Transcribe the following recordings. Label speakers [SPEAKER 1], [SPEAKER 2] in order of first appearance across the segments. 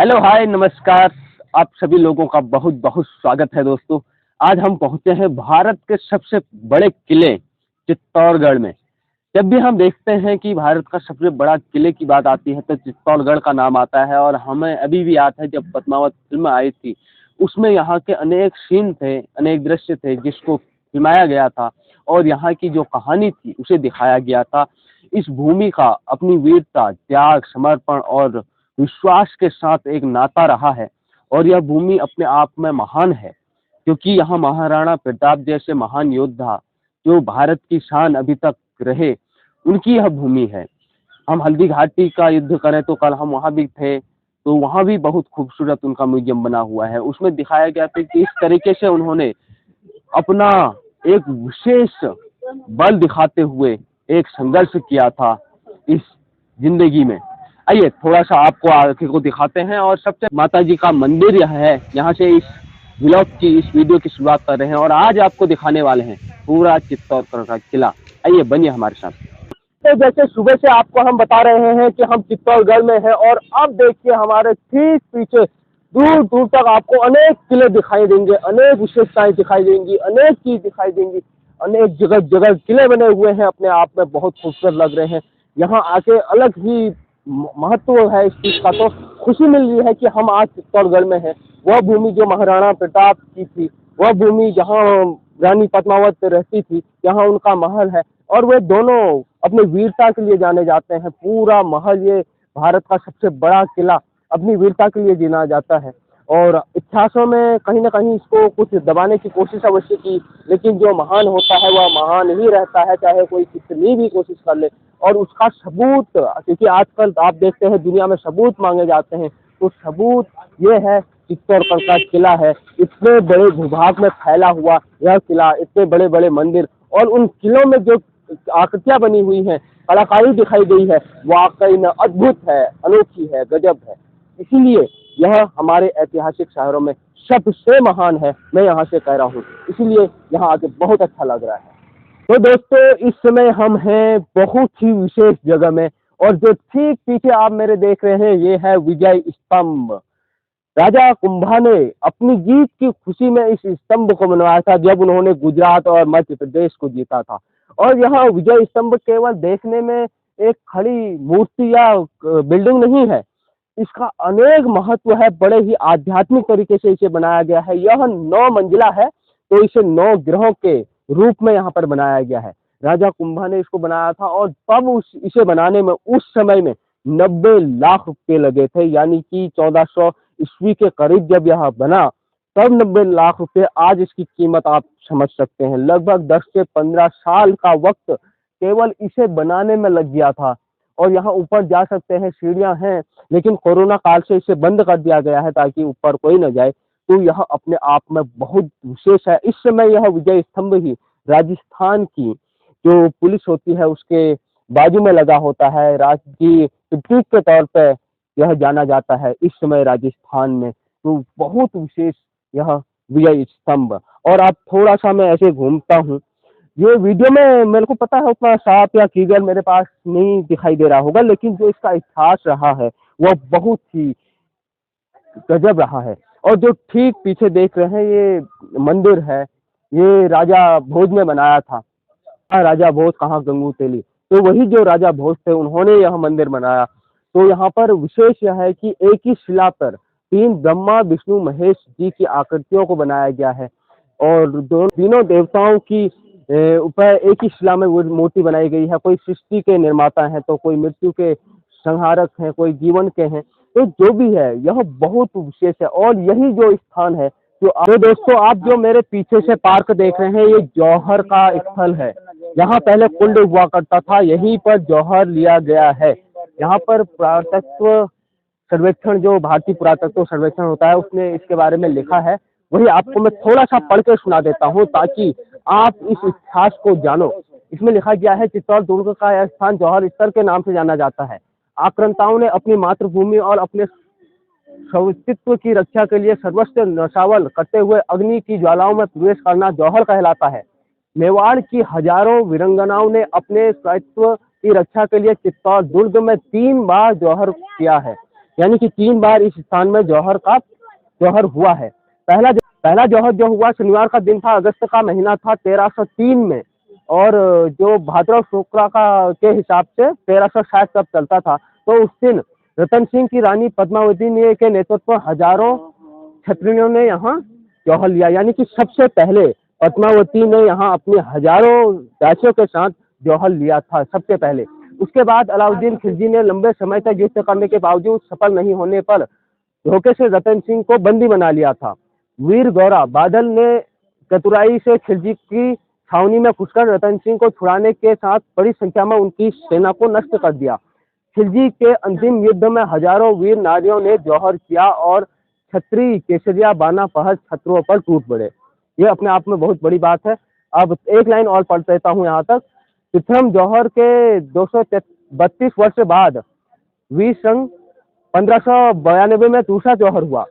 [SPEAKER 1] Hello hi नमस्कार। आप सभी लोगों का बहुत बहुत स्वागत है दोस्तों। आज हम पहुंचे हैं भारत के सबसे बड़े किले चित्तौड़गढ़ में। जब भी हम देखते हैं कि भारत का सबसे बड़ा किले की बात आती है तो चित्तौड़गढ़ का नाम आता है। और हमें अभी भी याद है जब पद्मावत फिल्म आई थी, उसमें यहाँ के अनेक सीन थे, अनेक दृश्य थे जिसको फिल्माया गया था और यहाँ की जो कहानी थी उसे दिखाया गया था। इस भूमि का अपनी वीरता, त्याग, समर्पण और विश्वास के साथ एक नाता रहा है। और यह भूमि अपने आप में महान है क्योंकि यहाँ महाराणा प्रताप जैसे महान योद्धा जो भारत की शान अभी तक रहे, उनकी यह भूमि है। हम हल्दी घाटी का युद्ध करें तो कल हम वहां भी थे, तो वहां भी बहुत खूबसूरत उनका म्यूजियम बना हुआ है। उसमें दिखाया गया था कि इस तरीके से उन्होंने अपना एक विशेष बल दिखाते हुए एक संघर्ष किया था इस जिंदगी में। आइए थोड़ा सा आपको आगे को दिखाते हैं। और सबसे माता जी का मंदिर यह है, यहाँ से इस ब्लॉग की, इस वीडियो की शुरुआत कर रहे हैं और आज आपको दिखाने वाले हैं पूरा चित्तौड़गढ़ का किला। आइए बनिए हमारे साथ। तो जैसे सुबह से आपको हम बता रहे हैं कि हम चित्तौड़गढ़ में हैं और अब देखिए हमारे ठीक पीछे दूर दूर तक आपको अनेक किले दिखाई देंगे, अनेक विशेषताएं दिखाई देंगी, अनेक चीज दिखाई देंगी। अनेक जगह जगह किले बने हुए हैं, अपने आप में बहुत खूबसूरत लग रहे हैं। यहाँ आके अलग ही महत्व है इस चीज का। तो खुशी मिल रही है कि हम आज चित्तौड़गढ़ में हैं। वह भूमि जो महाराणा प्रताप की थी, वह भूमि जहाँ रानी पद्मावत रहती थी, यहाँ उनका महल है और वे दोनों अपनी वीरता के लिए जाने जाते हैं। पूरा महल, ये भारत का सबसे बड़ा किला, अपनी वीरता के लिए जाना जाता है। और इतिहासों में कहीं ना कहीं इसको कुछ दबाने की कोशिश अवश्य की, लेकिन जो महान होता है वह महान ही रहता है, चाहे कोई कितनी भी कोशिश कर ले। और उसका सबूत, क्योंकि आजकल आप देखते हैं दुनिया में सबूत मांगे जाते हैं, तो सबूत ये है चित्तौड़गढ़ का किला है। इतने बड़े भूभाग में फैला हुआ यह किला, इतने बड़े बड़े मंदिर और उन किलों में जो आकृतियां बनी हुई हैं, कलाकारी दिखाई गई है, वाकई में अद्भुत है, अनोखी है, गजब है। इसीलिए यह हमारे ऐतिहासिक शहरों में सबसे महान है, मैं यहाँ से कह रहा हूँ। इसीलिए यहाँ आके बहुत अच्छा लग रहा है। तो दोस्तों इस समय हम हैं बहुत ही विशेष जगह में और जो ठीक पीछे आप मेरे देख रहे हैं ये है विजय स्तंभ। राजा कुंभा ने अपनी जीत की खुशी में इस स्तंभ को बनवाया था जब उन्होंने गुजरात और मध्य प्रदेश को जीता था। और यहाँ विजय स्तंभ केवल देखने में एक खड़ी मूर्ति या बिल्डिंग नहीं है, इसका अनेक महत्व है। बड़े ही आध्यात्मिक तरीके से इसे बनाया गया है। यह 9 मंजिला है, तो इसे 9 ग्रहों के रूप में यहाँ पर बनाया गया है। राजा कुंभा ने इसको बनाया था और तब इसे बनाने में उस समय में 90 लाख रुपए लगे थे, यानी कि 1400 ईस्वी के करीब जब यह बना तब 90 लाख रुपए। आज इसकी कीमत आप समझ सकते हैं, लगभग 10 से 15 साल का वक्त केवल इसे बनाने में लग गया था। और यहाँ ऊपर जा सकते हैं, सीढ़ियां हैं, लेकिन कोरोना काल से इसे बंद कर दिया गया है ताकि ऊपर कोई न जाए। तो यह अपने आप में बहुत विशेष है। इस समय यह विजय स्तंभ ही राजस्थान की जो पुलिस होती है उसके बाजू में लगा होता है। राज्य की प्रतीक के तौर पर यह जाना जाता है इस समय राजस्थान में। तो बहुत विशेष यह विजय स्तंभ। और आप थोड़ा सा मैं ऐसे घूमता हूँ, ये वीडियो में मेरे को पता है उतना साफ या क्लियर मेरे पास नहीं दिखाई दे रहा होगा, लेकिन जो इसका इतिहास रहा है वह बहुत ही गजब रहा है। और जो ठीक पीछे देख रहे हैं ये मंदिर है, ये राजा भोज ने बनाया था। राजा भोज कहाँ, गंगू तेली, तो वही जो राजा भोज थे उन्होंने यह मंदिर बनाया। तो यहाँ पर विशेष यह है कि एक ही शिला पर 3 ब्रह्मा विष्णु महेश जी की आकृतियों को बनाया गया है और तीनों देवताओं की ऊपर एक ही शिला में वो मूर्ति बनाई गई है। कोई सृष्टि के निर्माता हैं, तो कोई मृत्यु के संहारक हैं, कोई जीवन के हैं। तो जो भी है यह बहुत विशेष है और यही जो स्थान है जो दोस्तों आप जो मेरे पीछे से पार्क देख रहे हैं, ये जौहर का स्थल है। यहाँ पहले कुंड हुआ करता था, यहीं पर जौहर लिया गया है। यहाँ पर पुरातत्व सर्वेक्षण, जो भारतीय पुरातत्व सर्वेक्षण होता है, उसने इसके बारे में लिखा है। वही आपको मैं थोड़ा सा पढ़ के सुना देता हूँ ताकि आप इस इतिहास को जानो। इसमें लिखा गया है, चित्तौड़ दुर्ग का यह स्थान जौहर स्थल के नाम से जाना जाता है। आक्रांताओं ने अपनी मातृभूमि और अपने स्वामित्व की रक्षा के लिए सर्वस्व नशावल करते हुए अग्नि की ज्वालाओं में प्रवेश करना जौहर कहलाता है। मेवाड़ की हजारों वीरंगनाओं ने अपने स्वामित्व की रक्षा के लिए चित्तौड़ दुर्ग में 3 बार जौहर किया है। यानी कि 3 बार इस स्थान में जौहर हुआ है। पहला जौहर जो हुआ शनिवार का दिन था, अगस्त का महीना था 1303 में, और जो भाद्रव शुक्ला का के हिसाब से 1360 तक चलता था। तो उस दिन रतन सिंह की रानी पद्मावती ने के नेतृत्व में हजारों क्षत्रियों ने यहाँ जौहर लिया, यानी कि सबसे पहले पद्मावती ने यहाँ अपने हजारों दासियों के साथ जौहर लिया था सबसे पहले। उसके बाद अलाउद्दीन खिलजी ने लंबे समय तक युद्ध करने के बावजूद सफल नहीं होने पर धोखे से रतन सिंह को बंदी बना लिया था। वीर गौरा बादल ने चतुराई से खिलजी की छावनी में घुसकर रतन सिंह को छुड़ाने के साथ बड़ी संख्या में उनकी सेना को नष्ट कर दिया। खिलजी के अंतिम युद्ध में हजारों वीर नारियों ने जौहर किया और छत्री केसरिया बाना पहर छत्रों पर टूट पड़े। ये अपने आप में बहुत बड़ी बात है। अब एक लाइन और पढ़ देता हूँ यहाँ तक। प्रथम जौहर के 232 वर्ष बाद वीर संघ 1592 में दूसरा जौहर हुआ।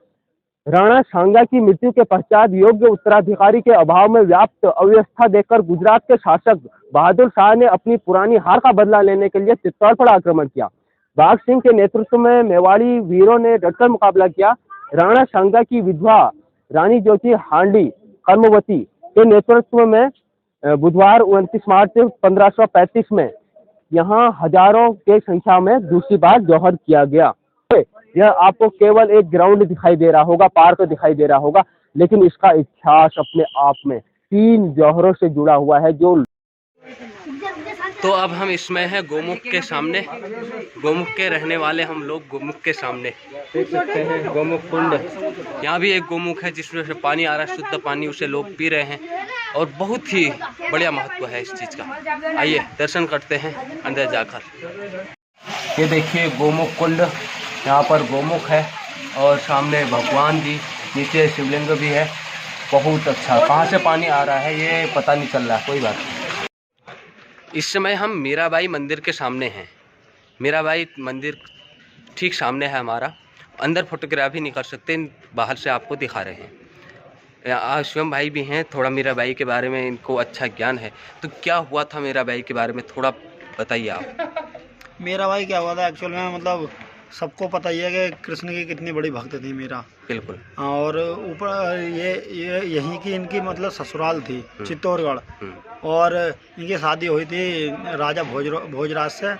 [SPEAKER 1] राणा सांगा की मृत्यु के पश्चात योग्य उत्तराधिकारी के अभाव में व्याप्त अव्यवस्था देखकर गुजरात के शासक बहादुर शाह ने अपनी पुरानी हार का बदला लेने के लिए चित्तौड़ पर आक्रमण किया। बाघ सिंह के नेतृत्व में मेवाड़ी वीरों ने डटकर मुकाबला किया। राणा सांगा की विधवा रानी ज्योति हांडी कर्मवती के नेतृत्व में बुधवार 29 मार्च 1535 में यहाँ हजारों के संख्या में दूसरी बार जौहर किया गया। यह आपको केवल एक ग्राउंड दिखाई दे रहा होगा, पार्क दिखाई दे रहा होगा, लेकिन इसका इतिहास अपने आप में 3 जौहरों से जुड़ा हुआ है। जो
[SPEAKER 2] तो अब हम इसमें हैं गोमुख के सामने, गोमुख के रहने वाले हम लोग गोमुख के सामने देख सकते हैं गोमुख कुंड। यहाँ भी एक गोमुख है जिसमें से पानी आ रहा है, शुद्ध पानी, उसे लोग पी रहे हैं और बहुत ही बढ़िया महत्व है इस चीज़ का। आइए दर्शन करते हैं अंदर जाकर। ये देखिए गोमुख कुंड, यहाँ पर गोमुख है और सामने भगवान जी, नीचे शिवलिंग भी है। बहुत अच्छा, कहाँ से पानी आ रहा है ये पता नहीं चल रहा, कोई बात नहीं। इस समय हम मीराबाई मंदिर के सामने हैं। मीराबाई मंदिर ठीक सामने है हमारा। अंदर फोटोग्राफी नहीं कर सकते, बाहर से आपको दिखा रहे हैं। आज शिवम भाई भी हैं, थोड़ा मीराबाई के बारे में इनको अच्छा ज्ञान है। तो क्या हुआ था मीराबाई के बारे में थोड़ा बताइए आप।
[SPEAKER 3] मीराबाई क्या हुआ था एक्चुअल में, मतलब सबको पता ही है कि कृष्ण की कितनी बड़ी भक्त थी मीरा।
[SPEAKER 2] बिल्कुल।
[SPEAKER 3] और ऊपर ये यहीं की इनकी मतलब ससुराल थी चित्तौड़गढ़, और इनकी शादी हुई थी राजा भोजराज से,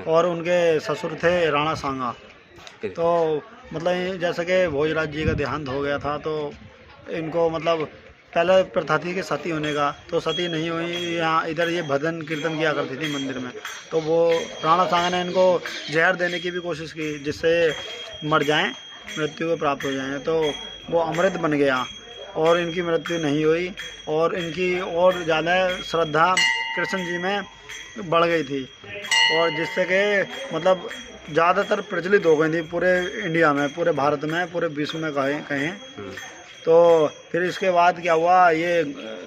[SPEAKER 3] और उनके ससुर थे राणा सांगा। तो मतलब जैसे कि भोजराज जी का देहांत हो गया था, तो इनको मतलब पहले प्रथा थी कि सती होने का, तो सती नहीं हुई। यहाँ इधर ये भजन कीर्तन किया करती थी मंदिर में, तो वो राणा सांगा ने इनको जहर देने की भी कोशिश की जिससे मर जाएं, मृत्यु को प्राप्त हो जाएं। तो वो अमृत बन गया और इनकी मृत्यु नहीं हुई, और इनकी और ज़्यादा श्रद्धा कृष्ण जी में बढ़ गई थी, और जिससे कि मतलब ज़्यादातर प्रचलित हो गई थी पूरे इंडिया में, पूरे भारत में, पूरे विश्व में कहें। तो फिर इसके बाद क्या हुआ, ये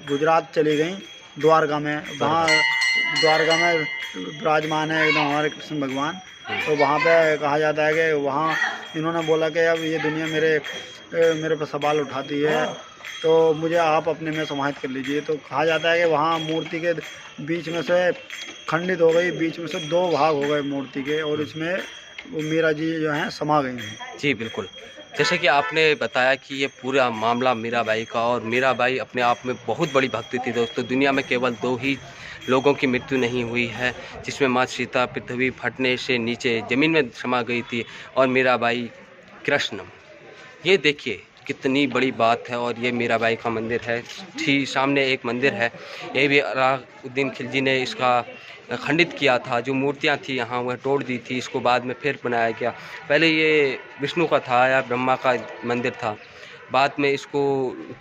[SPEAKER 3] गुजरात चली गई द्वारका में। वहाँ द्वारका में विराजमान है एकदम हमारे कृष्ण भगवान। तो वहाँ पे कहा जाता है कि वहाँ इन्होंने बोला कि अब ये दुनिया मेरे पर सवाल उठाती है, तो मुझे आप अपने में समाहित कर लीजिए। तो कहा जाता है कि वहाँ मूर्ति के बीच में से खंडित हो गई, बीच में से 2 भाग हो गए मूर्ति के, और इसमें वो मीरा जी जो हैं समा गई हैं।
[SPEAKER 2] जी बिल्कुल, जैसे कि आपने बताया कि ये पूरा मामला मीराबाई का, और मीराबाई अपने आप में बहुत बड़ी भक्ति थी दोस्तों। दुनिया में केवल 2 ही लोगों की मृत्यु नहीं हुई है, जिसमें माँ सीता पृथ्वी फटने से नीचे ज़मीन में समा गई थी, और मीराबाई कृष्ण। ये देखिए कितनी बड़ी बात है। और ये मीराबाई का मंदिर है, ठीक सामने एक मंदिर है, ये भी अलाउद्दीन खिलजी ने इसका खंडित किया था। जो मूर्तियां थी यहाँ वह तोड़ दी थी, इसको बाद में फिर बनाया गया। पहले ये विष्णु का था या ब्रह्मा का मंदिर था, बाद में इसको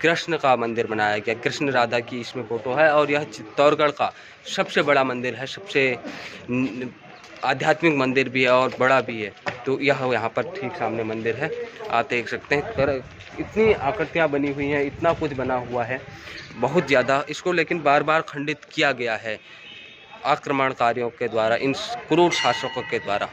[SPEAKER 2] कृष्ण का मंदिर बनाया गया। कृष्ण राधा की इसमें फ़ोटो है, और यह चित्तौड़गढ़ का सबसे बड़ा मंदिर है, सबसे आध्यात्मिक मंदिर भी है और बड़ा भी है। तो यह यहाँ पर ठीक सामने मंदिर है, आप देख सकते हैं। पर इतनी आकृतियाँ बनी हुई हैं, इतना कुछ बना हुआ है बहुत ज़्यादा। इसको लेकिन बार बार खंडित किया गया है आक्रमणकारियों के द्वारा, इन क्रूर शासकों के द्वारा।